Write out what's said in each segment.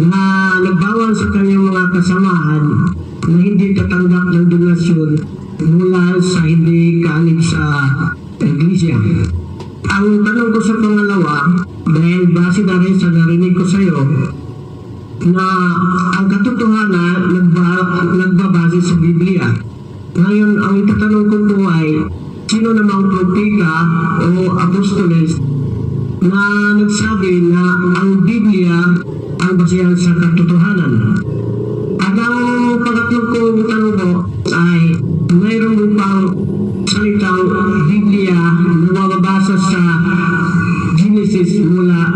na nagbawal sa kanyang mga kasamahan na hindi tatanggap ng donasyon mula sa hindi kaanib sa iglesia. Ang tanong ko sa pangalawa, dahil base na rin sa narinig ko sa iyo, na ang katotohanan nagbabase sa Biblia. Ngayon, ang itatanong ko po ay, sino namang propeta o apostoles na nagsabi na ang Biblia ang basihan sa katotohanan? At ang pangatlong kong tanong ko ay, mayroon mo pang salitang Biblia na mababasa sa Genesis mula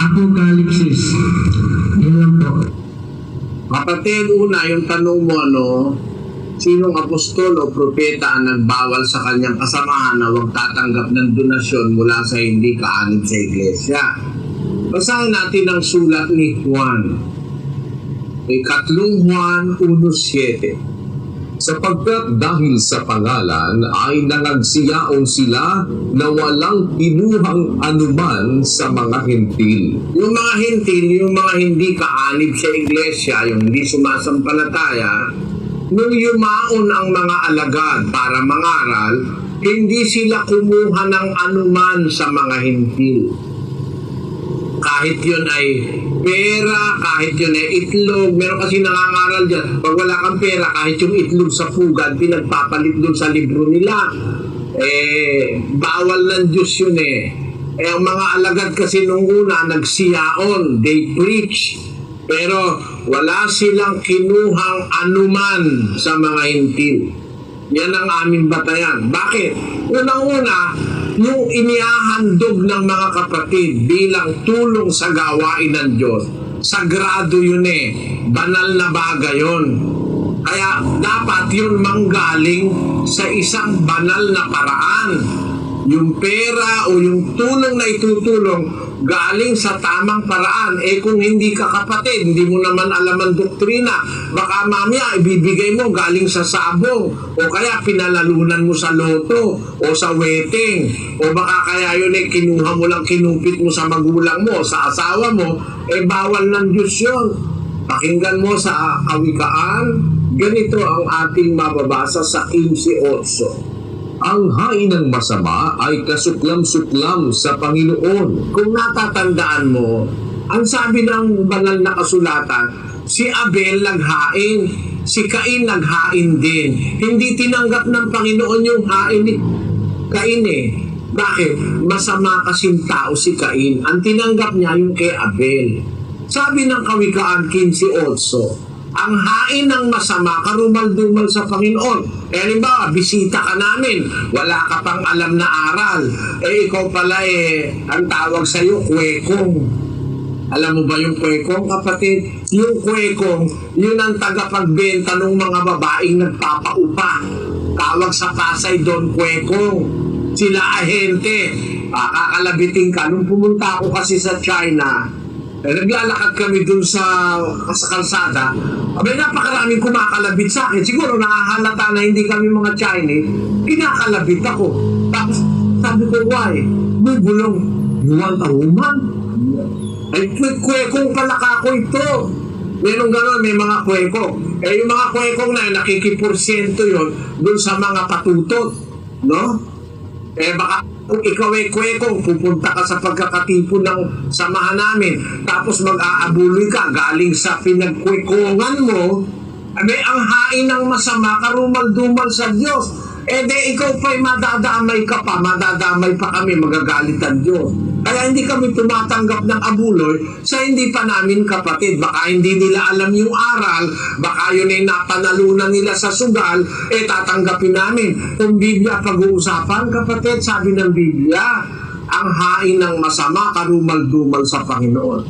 Apokalipsis. Yan lang po. Kapatid, una, yung tanong mo, sinong apostol o propeta ang nagbawal sa kanyang kasamahan na huwag tatanggap ng donasyon mula sa hindi kaanib sa iglesia? Basahin natin ang sulat ni Juan. Ikatlong Juan 1:7. Sapagkat dahil sa pangalan ay nangagsiyaon sila na walang kinuhang anuman sa mga hentil. Yung mga hentil, yung mga hindi kaanib sa iglesia, yung hindi sumasampalataya, nung yumaon ang mga alagad para mangaral, hindi sila kumuha ng anuman sa mga hentil. Kahit yun ay pera, kahit yun ay itlog, meron kasi nangangaral dyan, pag wala kang pera, kahit yung itlog sa pugad, pinagpapalit doon sa libro nila. Bawal ng Diyos yun ang mga alagad kasi nung una, nagsiyaon, they preach, pero wala silang kinuhang anuman sa mga hintil. Yan ang aming batayan. Bakit? Unang-una, yung inihahandog ng mga kapatid bilang tulong sa gawain ng Diyos, sagrado yun banal na bagay yun. Kaya dapat yun manggaling sa isang banal na paraan. Yung pera o yung tulong na itutulong galing sa tamang paraan. Kung hindi ka kapatid, hindi mo naman alam ang doktrina, baka mamaya ibibigay mo galing sa sabong, o kaya pinalalunan mo sa loto o sa wedding, o baka kaya yun kinuha mo lang, kinupit mo sa magulang mo, sa asawa mo, bawal ng Diyos yun. Pakinggan mo sa Kawikaan, ganito ang ating mababasa sa 15:8. Ang hain ng masama ay kasuklam-suklam sa Panginoon. Kung natatandaan mo, ang sabi ng banal na kasulatan, si Abel naghain, si Cain naghain din. Hindi tinanggap ng Panginoon yung hain ni Cain Bakit? Masama kasing tao si Cain. Ang tinanggap niya yung kay Abel. Sabi ng Kawikaan 15:8, ang hain ng masama, karumal-dumal sa Panginoon. Halimbawa, bisita ka namin, wala ka pang alam na aral. Ikaw pala ang tawag sa'yo, kwekong. Alam mo ba yung kwekong, kapatid? Yung kwekong, yun ang tagapagbenta ng mga babaeng nagpapaupa. Tawag sa Pasay doon, kwekong. Sila ahente. Kakalabitin ka. Nung pumunta ako kasi sa China, naglalakad kami dun sa kalsada. Napakaraming kumakalabit sa akin. Siguro nakahalata na hindi kami mga Chinese. Kinakalabit ako. Tapos sabi ko, why? Bubulong. You want a woman? Kwekong pala kako ito. Merong gano'n, may mga kwekong. Yung mga kwekong na nakikiporsyento yun dun sa mga patutot. No? Baka kung ikaw ay kwekong, pupunta ka sa pagkakatipon ng samahan namin, tapos mag-aabuloy ka galing sa pinagkwekongan mo, ang hain ng masama, karumal-dumal sa Diyos. Ikaw pa'y madadamay ka pa, madadamay pa kami, magagalit ang Diyos. Kaya hindi kami tumatanggap ng abuloy sa hindi pa namin kapatid. Baka hindi nila alam yung aral, baka yun ay napanalunan nila sa sugal, tatanggapin namin. Kung Biblia pag-uusapan, kapatid, sabi ng Biblia, ang hain ng masama, karumal-dumal sa Panginoon.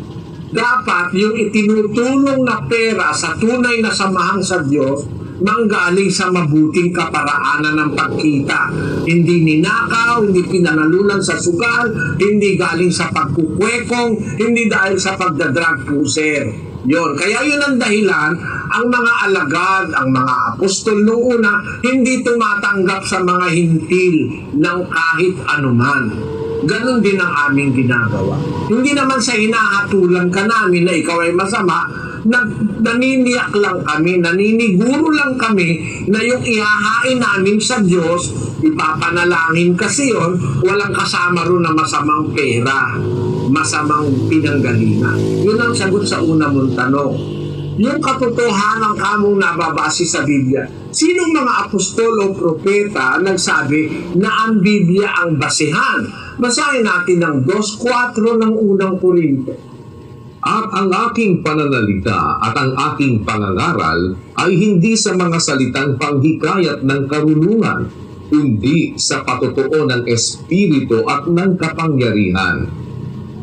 Dapat yung itinutulong na pera sa tunay na samahang sa Diyos, manggaling sa mabuting kaparaanan ng pagkita. Hindi ninakaw, hindi pinanalunan sa sugal, hindi galing sa pagkukwekong, hindi dahil sa pagdadrag puser. Yon. Kaya yun ang dahilan, ang mga alagad, ang mga apostol noong una, hindi tumatanggap sa mga hintil ng kahit anuman. Ganon din ang aming ginagawa. Hindi naman sa hinahatulan ka namin na ikaw ay masama, naniniyak lang kami, naniniguro lang kami na yung ihahain namin sa Diyos, ipapanalangin kasi yon, walang kasama ron na masamang pera, masamang pinanggalingan. Yun ang sagot sa una mong tanong. Yung katotohanan kamong nababase sa Biblia. Sinong mga apostol o propeta nagsabi na ang Biblia ang basihan? Basahin natin ang 2:4 ng unang Korinto. At ang aking pananalita at ang aking pangangaral ay hindi sa mga salitang panghikayat ng karunungan, kundi sa patotoo ng Espiritu at ng kapangyarihan,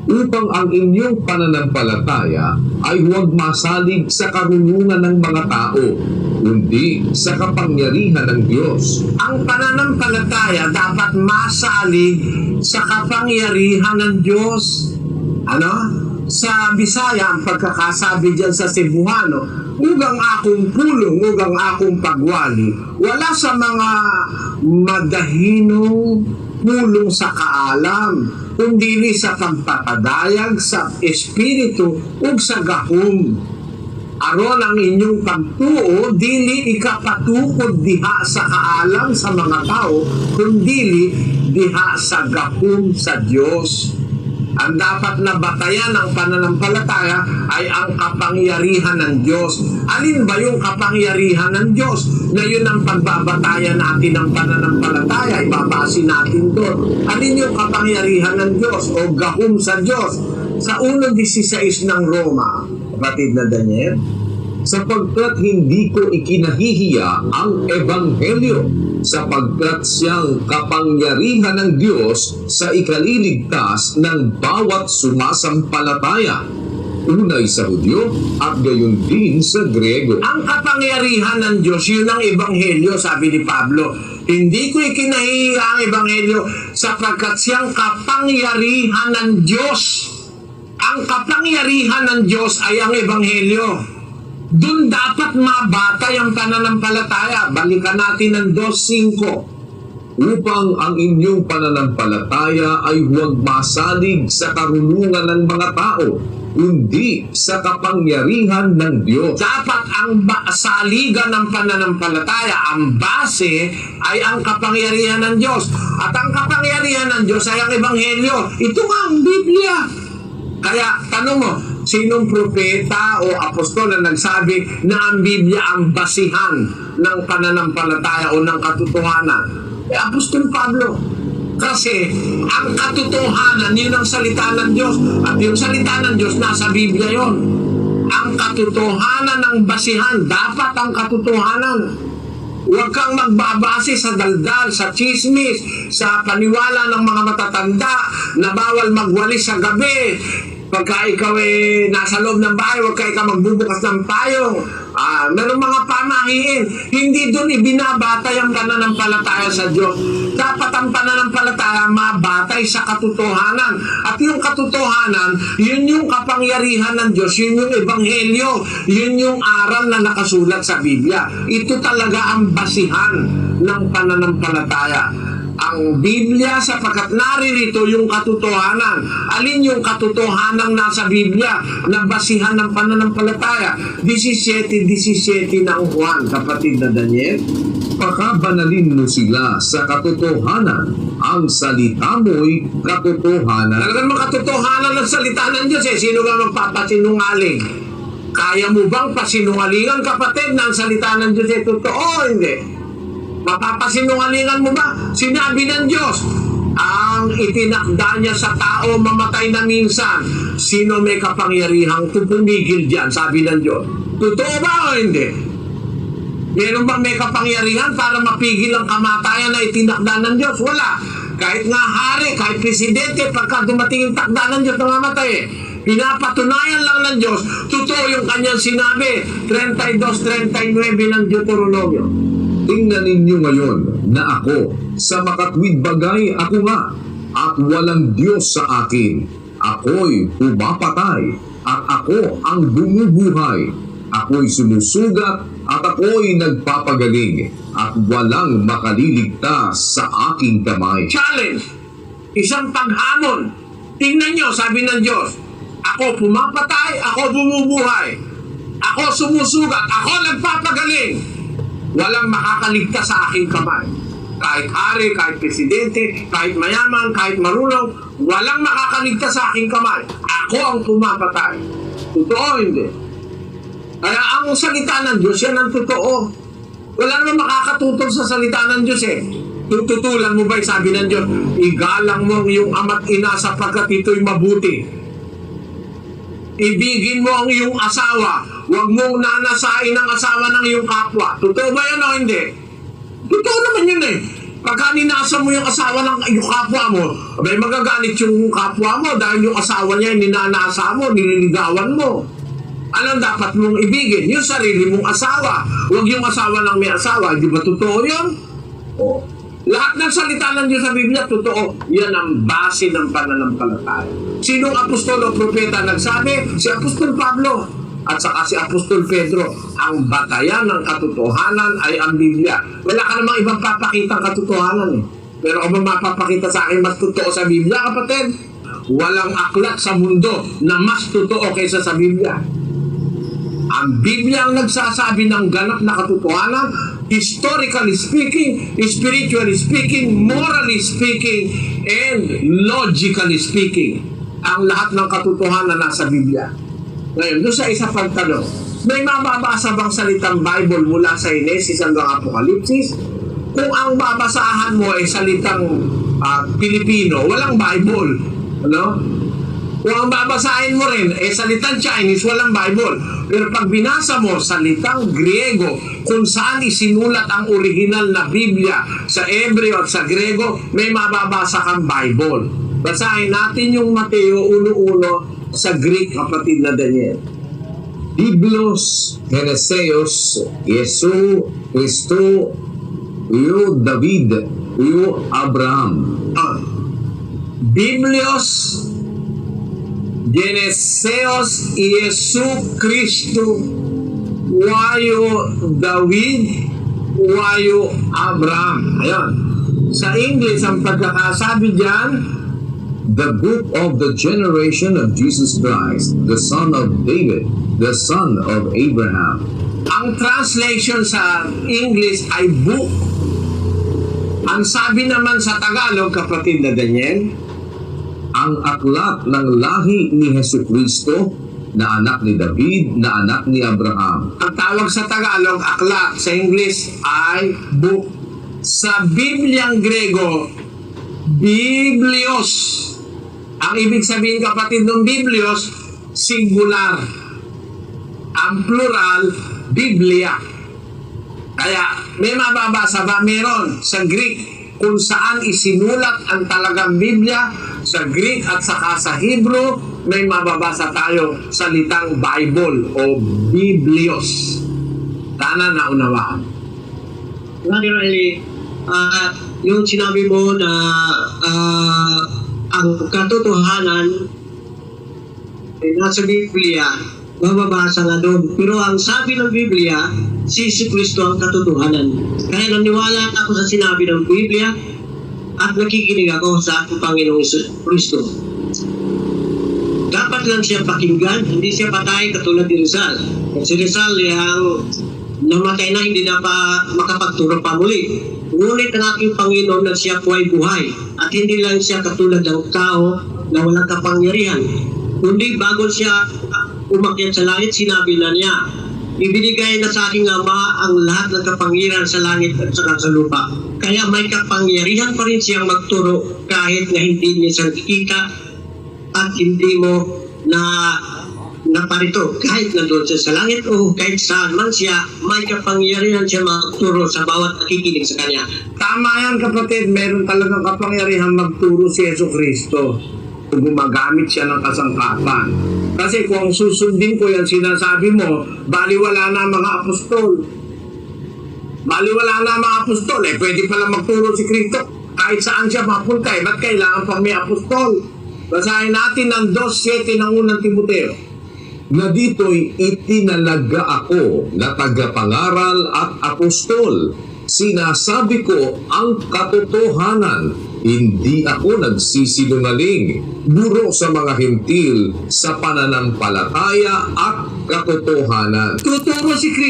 upang ang inyong pananampalataya ay huwag masalig sa karunungan ng mga tao, kundi sa kapangyarihan ng Diyos. Ang pananampalataya dapat masalig sa kapangyarihan ng Diyos. Ano? Sa Bisaya, ang pagkakasabi dyan sa Cebuano, ugang akong pulong, ugang akong pagwali, wala sa mga madahinong pulong sa kaalam, kundi sa pagpapadayag sa Espiritu ug sa gahom. Aron ang inyong pagtuo, dili ikapatukod diha sa kaalam sa mga tao, kundi diha sa gahom sa Diyos. Ang dapat na batayan ng pananampalataya ay ang kapangyarihan ng Diyos. Alin ba yung kapangyarihan ng Diyos? Na yun ang pagbabatayan natin ng pananampalataya, ibabase natin doon. Alin yung kapangyarihan ng Diyos o gahom sa Diyos? Sa 1:16 ng Roma, kapatid na Daniel, sapagkat hindi ko ikinahihiya ang Ebanghelyo, sapagkat siyang kapangyarihan ng Diyos sa ikaliligtas ng bawat sumasampalataya, unay sa Hudyo at gayon din sa Griego. ang kapangyarihan ng Diyos, yun ang Ebanghelyo, sabi ni Pablo. Hindi ko ikinahihiya ang Ebanghelyo sapagkat siyang kapangyarihan ng Diyos. Ang kapangyarihan ng Diyos ay ang Ebanghelyo. Doon dapat mabatay ang pananampalataya. Balikan natin ang 2:5. Upang ang inyong pananampalataya ay huwag masalig sa karunungan ng mga tao, kundi sa kapangyarihan ng Diyos. Dapat ang saligan ng pananampalataya, ang base ay ang kapangyarihan ng Diyos. At ang kapangyarihan ng Diyos ay ang Ebanghelyo. Ito nga ang Biblia. Kaya tanong mo, sinong propeta o apostol na nagsabi na ang Biblia ang basihan ng pananampalataya o ng katotohanan? Apostol Pablo. Kasi ang katotohanan, yun ang salita ng Diyos. At yung salita ng Diyos, nasa Biblia yon. Ang katotohanan ng basihan, dapat ang katotohanan. Huwag kang magbabase sa daldal, sa chismis, sa paniwala ng mga matatanda na bawal magwalis sa gabi. Pagka ikaw nasa loob ng bahay, huwag ka magbubukas ng payong. Merong mga pamahiin. Hindi doon ibinabatay ang pananampalataya sa Diyos. Dapat ang pananampalataya mabatay sa katotohanan. At yung katotohanan, yun yung kapangyarihan ng Diyos, yun yung Ebanghelyo, yun yung aral na nakasulat sa Biblia. Ito talaga ang basihan ng pananampalataya. Ang Biblia, sapagkat naririto yung katotohanan. Alin yung katotohanan nasa Biblia na basihan ng pananampalataya? 17:17 ng Juan, kapatid na Daniel. Pakabanalin mo sila sa katotohanan, ang salita mo'y katotohanan. Talagang makatotohanan ng salita ng Diyos. Sino ba magpapasinungaling? Kaya mo bang pasinungalingan, kapatid, na ang salita ng Diyos ay totoo? Hindi. Mapapasinungalingan mo ba? Sinabi ng Diyos, ang itinakda niya sa tao mamatay na minsan. Sino may kapangyarihang pumigil diyan? Sabi ng Diyos. Totoo ba o hindi? Meron ba may kapangyarihan para mapigil ang kamatayan na itinakda ng Diyos? Wala. Kahit nga hari, kahit presidente, pagka dumating yung takda ng Diyos, namamatay eh. Pinapatunayan lang ng Diyos, totoo yung kanyang sinabi. 32:39 ng Deuteronomio. Tingnan ninyo ngayon na ako, sa makatwid bagay ako nga, at walang Diyos sa akin. Ako'y pumapatay, at ako ang bumubuhay. Ako'y sumusugat, at ako'y nagpapagaling, at walang makaliligtas sa aking kamay. Challenge! Isang paghamon. Tingnan nyo, sabi ng Diyos, ako pumapatay, ako bumubuhay. Ako sumusugat, ako nagpapagaling. Walang makakaligtas sa aking kamay. Kahit hari, kahit presidente, kahit mayaman, kahit marunong, walang makakaligtas sa aking kamay. Ako ang pumapatay. Totoo, hindi? Kaya ang salita ng Diyos, yan ang totoo. Wala naman makakatutol sa salita ng Diyos eh. Tututulan mo ba, sabi ng Diyos, igalang mo ang iyong ama't ina sapagkat ito'y mabuti. Ibigin mo ang iyong asawa. Huwag mong nanasain ang asawa ng iyong kapwa. Totoo ba yan o hindi? Totoo naman yun eh. Pagka ninasa mo yung asawa ng iyong kapwa mo, abay magagalit yung kapwa mo dahil yung asawa niya ninanasa mo, nililigawan mo. Anong dapat mong ibigin? Yung sarili mong asawa. Huwag yung asawa ng may asawa. Di ba totoo yun? O. Lahat ng salita ng Diyos sa Biblia, totoo. Yan ang base ng pananampalataya. Sinong apostol o propeta nagsabi? Si Apostol Pablo at saka si Apostol Pedro. Ang batayan ng katotohanan ay ang Biblia. Wala ka namang ibang papakitang katotohanan eh. Pero kung mapapakita sa akin mas totoo sa Biblia, kapatid, walang aklat sa mundo na mas totoo kaysa sa Biblia. Ang Biblia ang nagsasabi ng ganap na katotohanan, historically speaking, spiritually speaking, morally speaking, and logically speaking. Ang lahat ng katotohanan nasa Biblia. Ngayon, doon sa isa pang tanong, may mababasa bang salitang Bible mula sa Genesis hanggang Apokalipsis? Kung ang babasahan mo ay salitang Pilipino, walang Bible. Ano? Kung ang babasahin mo rin ay salitang Chinese, walang Bible. Pero pag binasa mo salitang Griego, kung saan isinulat ang original na Biblia sa Hebreo at sa Griego, may mababasa kang Bible. Basahin natin yung Mateo 1:1 sa Greek, kapatid na Daniel. Biblos Geneseos Yesu Cristo Yo David Yo Abraham. Biblios Geneseos Yesu Cristo wayo David wayo Abraham. Ayan. Sa English, ang pagkakasabi dyan, The book of the generation of Jesus Christ, the son of David, the son of Abraham. ang translation sa English ay book. Ang sabi naman sa Tagalog, kapatid na Daniel, Ang aklat ng lahi ni Jesucristo, na anak ni David, na anak ni Abraham. ang tawag sa Tagalog, aklat. Sa English ay book. Sa Bibliang Grego, Biblios. Ang ibig sabihin, kapatid, ng Biblios, singular. Ang plural, Biblia. Kaya, may mababasa ba? Meron sa Greek, kung saan isinulat ang talagang Biblia. Sa Greek at saka sa Hebrew, may mababasa tayo salitang Bible o Biblios. Sana naunawaan. Brother Eli, yung sinabi mo na ang katotohanan ay nasa Biblia, mababasa nga doon. Pero ang sabi ng Biblia, si Kristo ang katotohanan. Kaya naniwala ako sa sinabi ng Biblia at nakikinig ako sa ating Panginoong Kristo. Dapat lang siya pakinggan, hindi siya patay katulad ni Rizal. Si Rizal ang namatay na, hindi na pa makapagturo pa muli. Ngunit ang aking Panginoon na siya po ay buhay. At hindi lang siya katulad ng tao na walang kapangyarihan. Kundi bago siya umakyat sa langit, sinabi na niya, ibinigay na sa aking Ama ang lahat ng kapangyarihan sa langit at sa lupa. Kaya may kapangyarihan pa rin siyang magturo kahit na hindi niya siya nakikita at hindi mo na naparito. Kahit nandun siya sa langit o kahit saan man siya, may kapangyarihan siya magturo sa bawat nakikinig sa kanya. Tama yan, kapatid. Meron talagang kapangyarihan magturo si Jesucristo. Gumagamit siya ng kasangkapan. Kasi kung susundin ko yan sinasabi mo, baliwala na mga apostol. Baliwala na mga apostol. Pwede pala magturo si Kristo. Kahit saan siya mapunta. Ba't kailangan pang may apostol? Basahin natin ang 2:7 ng unang Timoteo. Na dito'y itinalaga ako na tagapangaral at apostol. Sinasabi ko ang katotohanan Hindi ako nagsisinungaling, buro sa mga hintil sa pananampalataya at katotohanan. Totoo si Kristo.